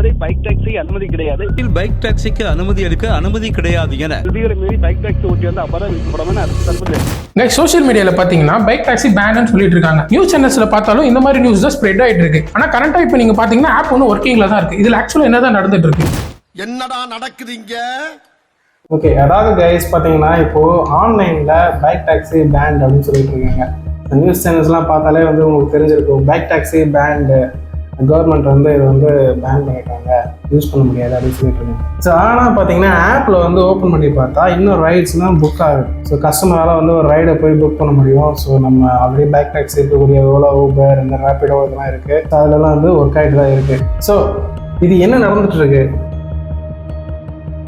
இதுவரை bike taxi அனுமதி கிடையாது. பைக் டாக்ஸிக்கு அனுமதி அளிக்க அனுமதி கிடையாது என விதிகளை மீறி பைக் டாக்ஸி ஓட்டி வந்து அபராதம் விதிக்கப்படும். சோஷியல் மீடியால பாத்தீங்கன்னா பைக் டாக்ஸி பேன்னு சொல்லிட்டு இருக்காங்க. நியூஸ் சேனல்ஸ்ல பார்த்தாலும் இந்த மாதிரி நியூஸ் தான் ஸ்ப்ரெட் ஆயிட்டு இருக்கு. ஆனா கரண்டா இப்போ நீங்க பாத்தீங்கன்னா ஆப் ஒன்று ஒர்க்கிங்ல தான் இருக்கு. இதுல ஆக்சுவலா என்னதான் நடந்துட்டு இருக்கு? என்னடா நடக்குதுங்க? ஓகே, அதாவது கைஸ் பார்த்தீங்கன்னா இப்போது ஆன்லைனில் பைக் டாக்ஸி பேண்ட் அப்படின்னு சொல்லிட்டு இருக்காங்க. நியூஸ் சேனல்ஸ்லாம் பார்த்தாலே வந்து உங்களுக்கு தெரிஞ்சிருக்கும், பைக் டாக்ஸி பேண்டு கவர்மெண்ட் வந்து இதை வந்து பேன் பண்ணிட்டாங்க, யூஸ் பண்ண முடியாது அப்படின்னு சொல்லிட்டு இருக்காங்க. ஸோ ஆனால் பார்த்தீங்கன்னா ஆப்பில் வந்து ஓப்பன் பண்ணி பார்த்தா இன்னும் ரைட்ஸ்லாம் புக் ஆகுது. ஸோ கஸ்டமரால் வந்து ஒரு ரைடை போய் புக் பண்ண முடியும். ஸோ நம்ம ஆல்ரெடி பைக் டாக்ஸி இருக்கக்கூடிய ஓலோ, ஊபர், இந்த ரேப்பிடோ இதெல்லாம் இருக்குது. ஸோ அதிலலாம் வந்து ஒர்க் ஆகிட்டு தான் இருக்குது. ஸோ இது என்ன நடந்துட்டு இருக்கு?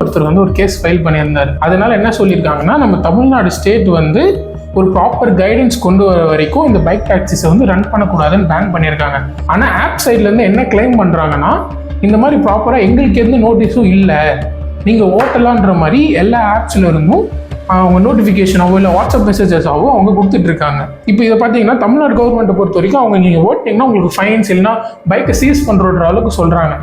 ஒருத்தர் வந்து ஒரு கேஸ் ஃபைல் பண்ணியிருந்தார். அதனால என்ன சொல்லியிருக்காங்கன்னா, நம்ம தமிழ்நாடு ஸ்டேட் வந்து ஒரு ப்ராப்பர் கைடன்ஸ் கொண்டு வர வரைக்கும் இந்த பைக் டாக்ஸிஸை வந்து ரன் பண்ணக்கூடாதுன்னு பேன் பண்ணியிருக்காங்க. ஆனால் ஆப் சைட்லேருந்து என்ன கிளைம் பண்ணுறாங்கன்னா, இந்த மாதிரி ப்ராப்பராக எங்களுக்கு எந்த நோட்டீஸும் இல்லை, நீங்கள் ஓட்டலான்ற மாதிரி எல்லா ஆப்ஸில் இருந்தும் அவங்க நோட்டிஃபிகேஷனாவோ இல்லை வாட்ஸ்அப் மெசேஜஸாவோ அவங்க கொடுத்துட்டு இருக்காங்க. இப்போ இதை பார்த்தீங்கன்னா தமிழ்நாடு கவர்மெண்ட்டை பொறுத்த வரைக்கும் அவங்க நீங்கள் ஓட்டிங்கன்னா உங்களுக்கு ஃபைன்ஸ் இல்லைன்னா பைக்கை சீஸ் பண்ணுற அளவுக்கு சொல்கிறாங்க.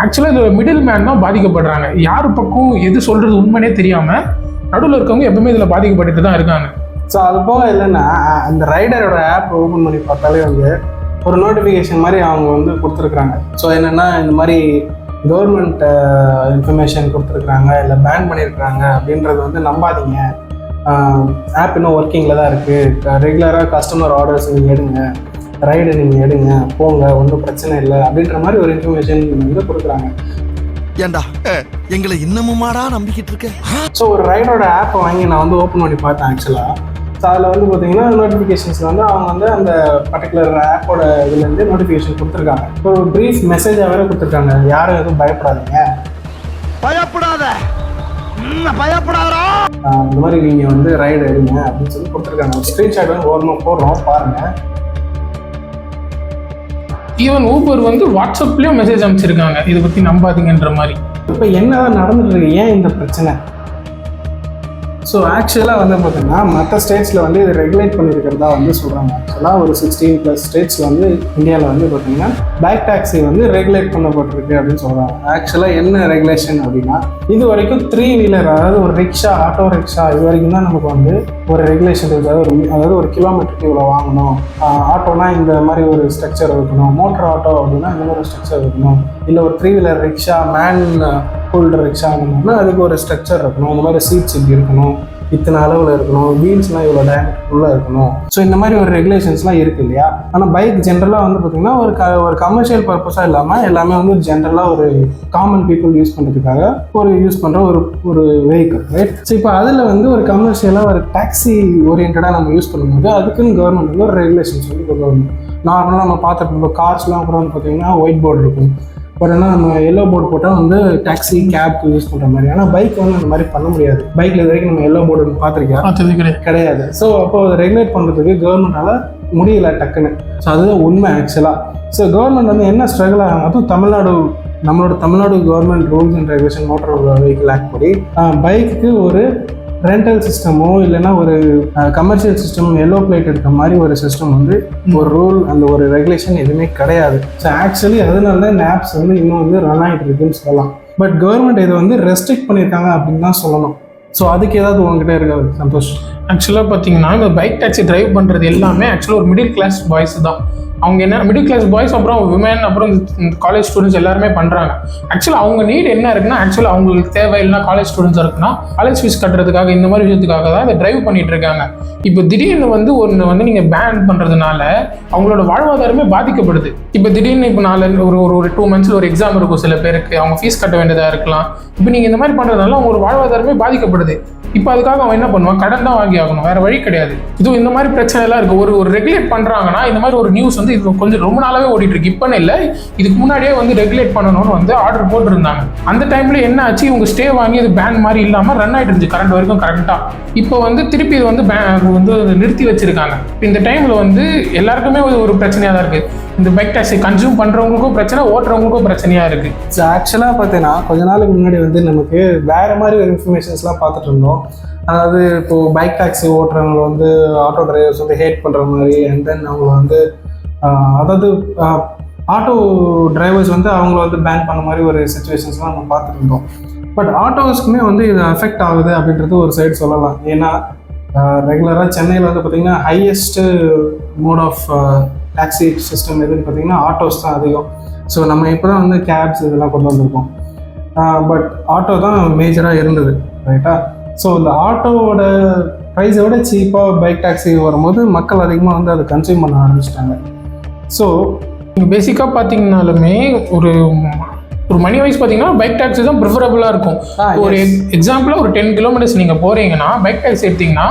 ஆக்சுவலாக இது மிடில் மேன் தான் பாதிக்கப்படுறாங்க. யார் பக்கம் எது சொல்கிறது உண்மைனே தெரியாமல் நடுவில் இருக்கவங்க எப்பவுமே இதில் பாதிக்கப்பட்டு தான் இருக்காங்க. ஸோ அது போக இல்லைன்னா அந்த ரைடரோட ஆப் ஓப்பன் பண்ணி பார்த்தாலே வந்து ஒரு நோட்டிஃபிகேஷன் மாதிரி அவங்க வந்து கொடுத்துருக்குறாங்க. ஸோ என்னென்னா இந்த மாதிரி கவர்மெண்ட் இன்ஃபர்மேஷன் கொடுத்துருக்குறாங்க இல்லை பேன் பண்ணியிருக்கிறாங்க அப்படின்றது வந்து நம்பாதீங்க, ஆப் இன்னும் ஒர்க்கிங்கில் தான் இருக்குது, ரெகுலராக கஸ்டமர் ஆர்டர்ஸ் நீங்கள் எடுங்க, ரைடு நீங்கள் எடுங்க, போங்க, ஒன்றும் பிரச்சனை இல்லை அப்படின்ற மாதிரி ஒரு இன்ஃபர்மேஷன் வந்து கொடுக்குறாங்க. ஏண்டா எங்களை இன்னமுமாடா நம்பிக்கிட்டு இருக்க? ஸோ ஒரு ரைடரோட ஆப்பை வாங்கி நான் வந்து ஓப்பன் பண்ணி பார்த்தேன் ஆக்சுவலாக. ஸோ அதில் வந்து பார்த்தீங்கன்னா நோட்டிஃபிகேஷன்ஸில் வந்து அவங்க வந்து அந்த பர்டிகுலர் ஆப்போட இதுலேருந்து நோட்டிஃபிகேஷன் கொடுத்துருக்காங்க. ஒரு ப்ரீஃப் மெசேஜாக வேறு கொடுத்துருக்காங்க, யாரும் எதுவும் பயப்படாதீங்க, பயப்படாதா, இந்த மாதிரி நீங்கள் வந்து ரைடு எடுங்க அப்படின்னு சொல்லி கொடுத்துருக்காங்க. ஒரு ஸ்க்ரீன்ஷாட் வந்து ஓரமாக போடுறோம் பாருங்கள். ஈவன் ஊபர் வந்து வாட்ஸ்அப்லேயும் மெசேஜ் அனுப்பிச்சிருக்காங்க இதை பற்றி நம்பாதீங்கன்ற மாதிரி. இப்போ என்னதான் நடந்துட்டு இருக்கு, ஏன் இந்த பிரச்சனை? ஸோ ஆக்சுவலாக வந்து பார்த்தீங்கன்னா மற்ற ஸ்டேட்ஸில் வந்து இது ரெகுலேட் பண்ணியிருக்கிறதா வந்து சொல்கிறாங்க. ஆக்சுவலாக ஒரு 16+ ஸ்டேட்ஸில் வந்து இந்தியாவில் வந்து பார்த்தீங்கன்னா பைக் டாக்ஸி வந்து ரெகுலேட் பண்ணப்பட்டிருக்கு அப்படின்னு சொல்கிறாங்க. ஆக்சுவலாக என்ன ரெகுலேஷன் அப்படின்னா, இது வரைக்கும் 3 வீலர், அதாவது ஒரு ரிக்ஷா, ஆட்டோ ரிக்ஷா, இது வரைக்கும் தான் நமக்கு வந்து ஒரு ரெகுலேஷன் இருக்குது. அதாவது ஒரு கிலோமீட்டருக்கு இவ்வளோ வாங்கணும், ஆட்டோனா இந்த மாதிரி ஒரு ஸ்ட்ரக்சர் இருக்கணும், மோட்டர் ஆட்டோ அப்படின்னா இந்த மாதிரி ஒரு ஸ்ட்ரக்சர் இருக்கணும், இல்லை ஒரு 3 wheeler rickshaw, man holder rickshaw அப்படின்னா அதுக்கு ஒரு ஸ்ட்ரக்சர் இருக்கணும், இந்த மாதிரி சீட்ஸ் இப்படி இருக்கணும், இத்தனை அளவில் இருக்கணும், வீல்ஸ்லாம் இவ்வளோ டேரக்டுள்ளே இருக்கணும். ஸோ இந்த மாதிரி ஒரு ரெகுலேஷன்ஸ்லாம் இருக்குது இல்லையா. ஆனால் பைக் ஜென்ரலாக வந்து பார்த்திங்கன்னா ஒரு கமர்ஷியல் பர்பஸாக இல்லாமல் எல்லாமே வந்து ஜென்ரலாக ஒரு காமன் பீப்புள் யூஸ் பண்ணுறதுக்காக யூஸ் பண்ணுற ஒரு வெஹிக்கிள், ரைட். ஸோ இப்போ அதில் வந்து ஒரு கமர்ஷியலாக ஒரு டாக்ஸி ஓரியன்டாக நம்ம யூஸ் பண்ணும்போது அதுக்குன்னு கவர்மெண்ட் வந்து ஒரு ரெகுலேஷன்ஸ் வந்து கொண்டு வரணும். நார்மலாக நம்ம பார்த்துட்டு இப்போ கார்ஸ்லாம் கூட வந்து பார்த்திங்கன்னா ஒயிட் போர்டு இருக்கும், பட் ஆனால் நம்ம எல்லோ போர்டு போட்டால் வந்து டாக்ஸி கேப்க்கு யூஸ் பண்ணுற மாதிரி. ஆனால் பைக் வந்து அந்த மாதிரி பண்ண முடியாது. பைக்கில் இது வரைக்கும் நம்ம எல்லோ போர்டு பார்த்துருக்கேன் கிடையாது. ஸோ அப்போ அதை ரெகுலேட் பண்ணுறதுக்கு கவர்மெண்டால் முடியல டக்குன்னு. ஸோ அதுதான் உண்மை ஆக்சுவலாக. ஸோ கவர்மெண்ட் வந்து என்ன ஸ்ட்ரகிள் ஆகும், அதுவும் Tamil Nadu government rules and regulation motor vehicle act படி பைக்கு ஒரு ரெண்டல் சிஸ்டமோ இல்லைன்னா ஒரு கமர்ஷியல் சிஸ்டம் எல்லோ பிளேட் இருக்க மாதிரி ஒரு சிஸ்டம் வந்து ஒரு ரூல், அந்த ஒரு ரெகுலேஷன் எதுவுமே கிடையாது. ஸோ ஆக்சுவலி அதனால தான் இந்த ஆப்ஸ் வந்து இன்னும் வந்து ரன் ஆகிட்டு இருக்குன்னு சொல்லலாம். பட் கவர்மெண்ட் இதை வந்து ரெஸ்ட்ரிக்ட் பண்ணியிருக்காங்க அப்படின்னு தான் சொல்லணும். ஸோ அதுக்கு ஏதாவது உங்ககிட்ட இருக்காது சந்தோஷ்? ஆக்சுவலாக பார்த்தீங்கன்னா இந்த பைக் டாக்ஸி டிரைவ் பண்ணுறது எல்லாமே ஆக்சுவலாக ஒரு மிடில் கிளாஸ் பாய்ஸ் தான். அவங்க என்ன மிடில் கிளாஸ் பாய்ஸ், அப்புறம் விமன், அப்புறம் இந்த காலேஜ் ஸ்டூடெண்ட்ஸ் எல்லாருமே பண்ணுறாங்க. ஆக்சுவலாக அவங்க நீட் என்ன இருக்குன்னா, ஆக்சுவலாக அவங்களுக்கு தேவை இல்லைனா காலேஜ் ஸ்டூடெண்ட்ஸாக இருக்குன்னா காலேஜ் ஃபீஸ் கட்டுறதுக்காக இந்த மாதிரி விஷயத்துக்காக தான் இதை டிரைவ் பண்ணிட்டு இருக்காங்க. இப்போ திடீர்னு வந்து ஒன்று வந்து நீங்கள் பேன் பண்ணுறதுனால அவங்களோட வாழ்வாதாரமே பாதிக்கப்படுது. இப்போ திடீர்னு இப்போ ஒரு 2 மந்த்ஸில் ஒரு எக்ஸாம் இருக்கும், சில பேருக்கு அவங்க ஃபீஸ் கட்ட வேண்டியதாக இருக்கலாம். இப்போ நீங்கள் இந்த மாதிரி பண்ணுறதுனால அவங்களோட வாழ்வாதாரமே பாதிக்கப்படுது. இப்போ அதுக்காக அவன் என்ன பண்ணுவான், கடன் தான் வாங்கி ஆகணும், வேற வழி கிடையாது. இதுவும் இந்த மாதிரி பிரச்சனை எல்லாம் இருக்கு. ஒரு ரெகுலேட் பண்றாங்கன்னா இந்த மாதிரி ஒரு நியூஸ் வந்து இது கொஞ்சம் ரொம்ப நாளாவே ஓடிட்டு இருக்கு. இப்பன்னு இல்லை, இதுக்கு முன்னாடியே வந்து ரெகுலேட் பண்ணணும்னு வந்து ஆர்டர் போட்டுருந்தாங்க. அந்த டைம்ல என்ன ஆச்சு, இவங்க ஸ்டே வாங்கி இது பேன் மாதிரி இல்லாம ரன் ஆயிட்டு இருந்துச்சு கரண்ட் வரைக்கும் கரெக்டா. இப்போ வந்து திருப்பி இது வந்து நிறுத்தி வச்சிருக்காங்க. இந்த டைம்ல வந்து எல்லாருக்குமே ஒரு பிரச்சனையா தான் இருக்கு. இந்த பைக் டாக்ஸி கன்சியூம் பண்றவங்களுக்கும் பிரச்சனை, ஓட்டுறவங்களுக்கும் பிரச்சனையா இருக்கு. ஸோ ஆக்சுவலாக பார்த்தீங்கன்னா கொஞ்ச நாளுக்கு முன்னாடி வந்து நமக்கு வேற மாதிரி ஒரு இன்ஃபர்மேஷன்ஸ்லாம் பார்த்துட்டு இருந்தோம். அதாவது இப்போது பைக் டாக்ஸி ஓட்டுறவங்க வந்து ஆட்டோ டிரைவர்ஸ் வந்து ஹேட் பண்ணுற மாதிரி, அண்ட் தென் அவங்க வந்து அதாவது ஆட்டோ டிரைவர்ஸ் வந்து அவங்கள வந்து பேன் பண்ண மாதிரி ஒரு சுச்சுவேஷன்ஸ்லாம் நம்ம பார்த்துருந்தோம். பட் ஆட்டோஸ்க்குமே வந்து இது அஃபெக்ட் ஆகுது அப்படின்றது ஒரு சைடு சொல்லலாம். ஏன்னா ரெகுலராக சென்னையில் வந்து பார்த்திங்கன்னா highest mode of taxi system எதுன்னு பார்த்திங்கன்னா ஆட்டோஸ் தான் அதிகம். ஸோ நம்ம இப்போ தான் வந்து கேப்ஸ் இதெல்லாம் கொண்டு வந்திருக்கோம். பட் ஆட்டோ தான் மேஜராக இருந்தது, ரைட்டா? ஸோ இந்த ஆட்டோவோட ப்ரைஸை விட சீப்பாக பைக் டாக்ஸி வரும்போது மக்கள் அதிகமாக வந்து அதை கன்சியூம் பண்ண ஆரம்பிச்சிட்டாங்க. ஸோ நீங்கள் பேசிக்காக பார்த்தீங்கன்னாலுமே ஒரு மணி வைஸ் பார்த்தீங்கன்னா பைக் டாக்ஸி தான் ப்ரிஃபரபுளாக இருக்கும். ஒரு எக்ஸாம்பிளாக ஒரு 10 கிலோமீட்டர்ஸ் நீங்கள் போகிறீங்கன்னா பைக் டாக்ஸி எடுத்திங்கன்னா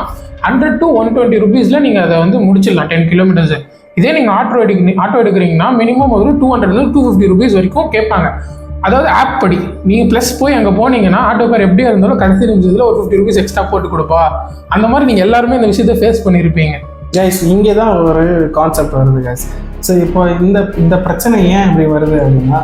100 to 120 rupees நீங்கள் அதை வந்து முடிச்சிடலாம் 10 கிலோமீட்டர்ஸு. இதே நீங்கள் ஆட்டோ எடுக்கிறீங்கன்னா மினிமம் ஒரு 200 to 250 rupees வரைக்கும் கேட்பாங்க. அதாவது ஆப் படி நீங்கள் ப்ளஸ் போய் அங்கே போனீங்கன்னா ஆட்டோக்கார் எப்படியா இருந்தாலும் கடைசி நிமிஷத்தில் ஒரு 50 rupees எக்ஸ்ட்ரா போட்டு கொடுப்பா. அந்த மாதிரி நீங்கள் எல்லாருமே இந்த விஷயத்தை ஃபேஸ் பண்ணியிருப்பீங்க. கைஸ் இங்கே தான் ஒரு கான்செப்ட் வருது கைஸ். ஸோ இப்போ இந்த பிரச்சனை ஏன் இப்படி வருது அப்படின்னா,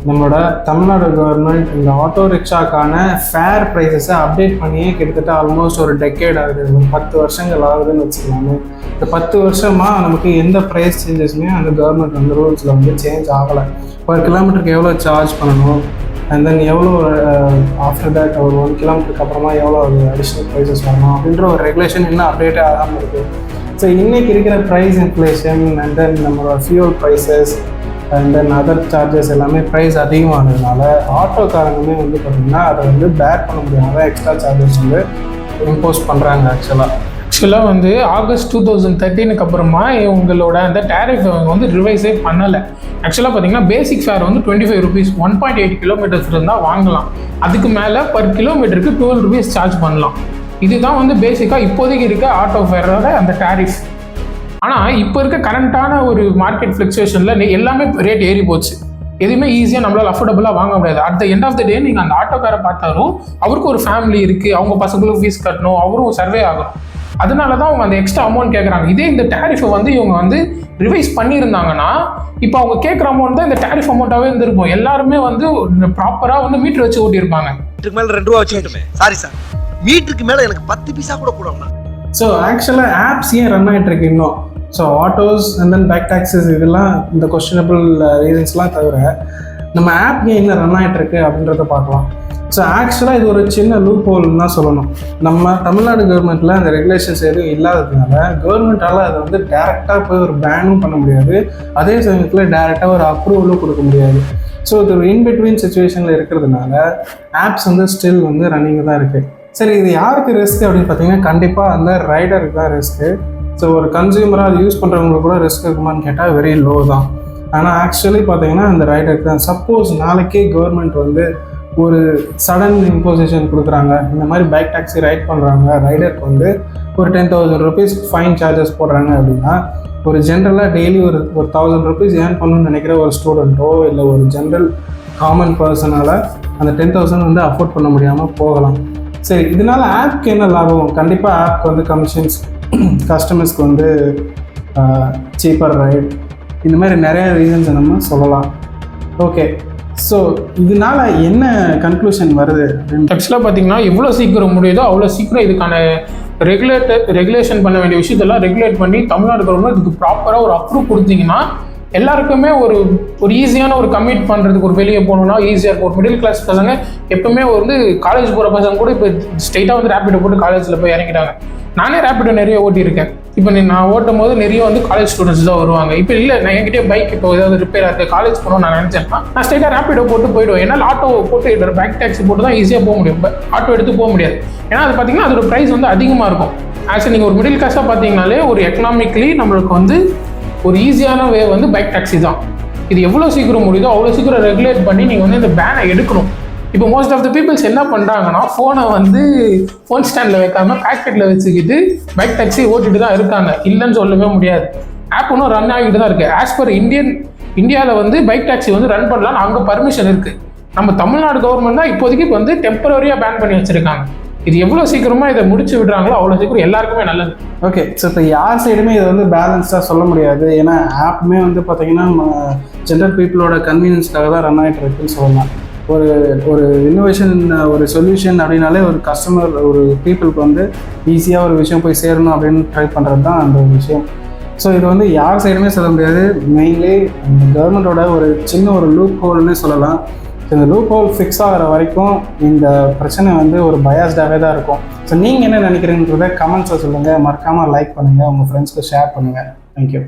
நம்மளோட தமிழ்நாடு கவர்மெண்ட் இந்த ஆட்டோ ரிக்ஷாக்கான ஃபேர் ப்ரைஸஸை அப்டேட் பண்ணியே கிட்டத்தட்ட ஆல்மோஸ்ட் ஒரு டெக்கேட் ஆகுது, ஒரு 10 வருஷங்கள் ஆகுதுன்னு வச்சுக்கலாமே. இந்த 10 வருஷமாக நமக்கு எந்த ப்ரைஸ் சேஞ்சஸுமே அந்த கவர்மெண்ட் வந்து ரூல்ஸில் வந்து சேஞ்ச் ஆகலை. பர் கிலோமீட்டருக்கு எவ்வளோ சார்ஜ் பண்ணணும், அண்ட் தென் எவ்வளோ ஆஃப்டர் தேட் ஒரு 1 கிலோமீட்டருக்கு அப்புறமா எவ்வளோ அடிஷ்னல் ப்ரைஸஸ் வரணும் அப்படின்ற ஒரு ரெகுலேஷன் இன்னும் அப்டேட்டே ஆகாமல் இருக்குது. ஸோ இன்றைக்கி இருக்கிற ப்ரைஸ் இன்ஃப்ளேஷன் அண்ட் தென் நம்மளோட fuel prices and then other charges எல்லாமே ப்ரைஸ் அதிகமானதுனால ஆட்டோக்காரங்களுமே வந்து பார்த்திங்கன்னா அதை வந்து பேர் பண்ண முடியாத எக்ஸ்ட்ரா சார்ஜஸ் வந்து இம்போஸ் பண்ணுறாங்க. ஆக்சுவலாக வந்து ஆகஸ்ட் 2013 அப்புறமா இவங்களோட அந்த டேரிஃப் அவங்க வந்து ரிவைஸே பண்ணலை. ஆக்சுவலாக பார்த்தீங்கன்னா பேசிக் ஃபேர் வந்து 25 rupees 1.8 கிலோமீட்டர்ஸ் இருந்தால் வாங்கலாம். அதுக்கு மேலே பர் கிலோமீட்டருக்கு 12 rupees சார்ஜ் பண்ணலாம். இதுதான் வந்து பேசிக்காக இப்போதைக்கு இருக்க ஆட்டோ ஃபேரோட அந்த டேரிஃப். ஆனால் இப்போ இருக்க கரண்ட்டான ஒரு மார்க்கெட் ஃப்ளக்சுவேஷனில் எல்லாமே ரேட் ஏறி போச்சு. எதுவுமே ஈஸியாக நம்மளால் அஃபோர்டபுளாக வாங்க முடியாது. At the end of the day நீங்கள் அந்த ஆட்டோக்காரை பார்த்தாலும் அவருக்கு ஒரு ஃபேமிலி இருக்குது, அவங்க பசங்களுக்கு ஃபீஸ் கட்டணும், அவரும் சர்வே ஆகணும். அதனால தான் அவங்க அந்த எக்ஸ்ட்ரா அமௌண்ட் கேட்குறாங்க. இதே இந்த டேரிஃபை வந்து இவங்க வந்து ரிவைஸ் பண்ணியிருந்தாங்கன்னா இப்போ அவங்க கேட்குற அமௌண்ட் தான் இந்த டேரிஃப் அமௌண்ட்டாகவே இருந்திருக்கும். எல்லாருமே வந்து ப்ராப்பராக வந்து மீட்டர் வச்சு ஓட்டியிருப்பாங்க. மீட்டருக்கு மேலே 2 ரூபா வச்சுக்கிட்டுமே, சாரி சார், மீட்டருக்கு மேலே எனக்கு 10 பைசா கூட கூடனா. ஸோ ஆக்சுவலாக ஆப்ஸ் ஏன் ரன் ஆகிட்டு இருக்கு இன்னும்? So autos and then bike taxis இதெல்லாம் இந்த கொஸ்டினபிள் ரீசன்ஸ்லாம் தவிர நம்ம ஆப் ஏன் இன்னும் ரன் ஆகிட்டு இருக்கு அப்படின்றத பார்க்கலாம். ஸோ ஆக்சுவலாக இது ஒரு சின்ன லூப் ஹோல்னு தான் சொல்லணும். நம்ம தமிழ்நாடு கவர்மெண்ட்டில் அந்த ரெகுலேஷன்ஸ் எதுவும் இல்லாததுனால கவர்மெண்ட்டால் அதை வந்து டேரெக்டாக போய் ஒரு பேனும் பண்ண முடியாது, அதே சமயத்தில் டேரெக்டாக ஒரு அப்ரூவலும் கொடுக்க முடியாது. ஸோ இது ஒரு இன்பிட்வீன் சுச்சுவேஷனில் இருக்கிறதுனால ஆப்ஸ் வந்து ஸ்டில் வந்து ரன்னிங் தான் இருக்குது. சரி, இது யாருக்கு ரிஸ்க் அப்படின்னு பார்த்தீங்கன்னா கண்டிப்பாக அந்த ரைடருக்கு தான் ரிஸ்க்கு. ஸோ ஒரு கன்சியூமராக அது யூஸ் பண்ணுறவங்களுக்கு கூட ரிஸ்க் இருக்குமான்னு கேட்டால் வெரி லோ தான். ஆனால் ஆக்சுவலி பார்த்தீங்கன்னா அந்த ரைடருக்கு தான். சப்போஸ் நாளைக்கே கவர்மெண்ட் வந்து ஒரு சடன் இம்போசிஷன் கொடுக்குறாங்க, இந்த மாதிரி பைக் டாக்ஸி ரைட் பண்ணுறாங்க, ரைடருக்கு வந்து ஒரு 10,000 rupees ஃபைன் சார்ஜஸ் போடுறாங்க அப்படின்னா ஒரு ஜென்ரலாக டெய்லி ஒரு 1,000 rupees ஏர்ன் பண்ணணும்னு நினைக்கிற ஒரு ஸ்டூடெண்ட்டோ இல்லை ஒரு ஜென்ரல் காமன் பர்சனால் அந்த 10,000 வந்து அஃபோர்ட் பண்ண முடியாமல் போகலாம். சரி, இதனால் ஆப்க்கு என்ன லாபம்? கண்டிப்பாக ஆப்க்கு வந்து கமிஷன்ஸ், கஸ்டமர்ஸ்க்கு வந்து சீப்பர் ரைட், இந்த மாதிரி நிறைய ரீசன்ஸை நம்ம சொல்லலாம். ஓகே, ஸோ இதனால என்ன கன்க்ளூஷன் வருது? ஆக்சுவலாக பார்த்தீங்கன்னா எவ்வளோ சீக்கிரம் முடியுதோ அவ்வளோ சீக்கிரம் இதுக்கான ரெகுலேஷன் பண்ண வேண்டிய விஷயத்தெல்லாம் ரெகுலேட் பண்ணி தமிழ்நாடு கவர்மெண்ட் இதுக்கு ப்ராப்பராக ஒரு அப்ரூவ் கொடுத்தீங்கன்னா எல்லாருக்குமே ஒரு ஈஸியான ஒரு கமிட் பண்ணுறதுக்கு, ஒரு வெளியே போகணுன்னா ஈஸியாக இருக்கும். ஒரு மிடில் கிளாஸ் பசங்க எப்பவுமே வந்து காலேஜ் போகிற பசங்க கூட இப்போ ஸ்ட்ரெயிட்டாக வந்து ரேப்பிடோ போட்டு காலேஜில் போய் இறங்கிட்டாங்க. நானே ரேப்பிடோ நிறைய ஓட்டியிருக்கேன். இப்போ நான் ஓட்டும் போது நிறைய வந்து காலேஜ் ஸ்டூடெண்ட்ஸ் தான் வருவாங்க. இப்போ இல்லை, நான் என்கிட்டயே பைக் இப்போ ஏதாவது ரிப்பேர் ஆகுது, காலேஜ் போகணும்னு நான் நினச்சேன்னா நான் ஸ்ட்ரெயிட்டாக ரேப்பிடோ போட்டு போயிடுவேன். ஏன்னா ஆட்டோ போட்டு பைக் டாக்ஸி போட்டு தான் ஈஸியாக போக முடியும், ஆட்டோ எடுத்து போக முடியாது. ஏன்னா அது பார்த்தீங்கன்னா அதோட ப்ரைஸ் வந்து அதிகமாக இருக்கும். ஆக்சுவலி நீங்கள் ஒரு மிடில் கிளாஸாக பார்த்தீங்கனாலே ஒரு எக்கனாமிக்லி நம்மளுக்கு வந்து ஒரு ஈஸியான வே வந்து பைக் டாக்ஸி தான். இது எவ்வளோ சீக்கிரம் முடியுதோ அவ்வளோ சீக்கிரம் ரெகுலேட் பண்ணி நீங்கள் வந்து இந்த பேனை எடுக்கணும். இப்போ மோஸ்ட் ஆஃப் த பீப்புள்ஸ் என்ன பண்ணுறாங்கன்னா ஃபோனை வந்து ஃபோன் ஸ்டாண்டில் வைக்காமல் பேக்கெட்டில் வச்சுக்கிட்டு பைக் டாக்ஸி ஓட்டிட்டு தான் இருக்காங்க, இல்லைன்னு சொல்லவே முடியாது. ஆப் ஒன்றும் ரன் ஆகிட்டு தான் இருக்குது. ஆஸ் பர் இந்தியாவில் வந்து பைக் டாக்ஸி வந்து ரன் பண்ணலான்னு அங்கே பர்மிஷன் இருக்குது. நம்ம தமிழ்நாடு கவர்மெண்ட் தான் இப்போதைக்கு வந்து டெம்பரரியாக பேன் பண்ணி வச்சுருக்காங்க. இது எவ்வளோ சீக்கிரமாக இதை முடிச்சு விடுறாங்களோ அவ்வளோ சீக்கிரம் எல்லாருக்குமே நல்லது. ஓகே, ஸோ இப்போ யார் சைடுமே இதை வந்து பேலன்ஸ்டாக சொல்ல முடியாது. ஏன்னா ஆப்புமே வந்து பார்த்திங்கன்னா ஜென்ரல் பீப்புளோட கன்வீனியன்ஸ்க்காக தான் ரன் ஆகிட்டு இருக்குன்னு சொல்லலாம். ஒரு இன்னோவேஷன், ஒரு சொல்யூஷன் அப்படின்னாலே ஒரு கஸ்டமர், ஒரு பீப்புளுக்கு வந்து ஈஸியாக ஒரு விஷயம் போய் சேரணும் அப்படின்னு ட்ரை பண்ணுறது தான் அந்த ஒரு விஷயம். ஸோ இது வந்து யார் சைடுமே சொல்ல முடியாது. மெயின்லி இந்த கவர்மெண்ட்டோட ஒரு சின்ன ஒரு லூப் ஹோல்னே சொல்லலாம். இந்த லூப் ஹோல் ஃபிக்ஸ் ஆகிற வரைக்கும் இந்த பிரச்சனை வந்து ஒரு பயாஸ்டாகவே தான் இருக்கும். ஸோ நீங்கள் என்ன நினைக்கிறீங்கன்றத கமெண்ட்ஸில் சொல்லுங்கள். மறக்காமல் லைக் பண்ணுங்கள், உங்கள் ஃப்ரெண்ட்ஸ்க்கு ஷேர் பண்ணுங்கள். தேங்க்யூ.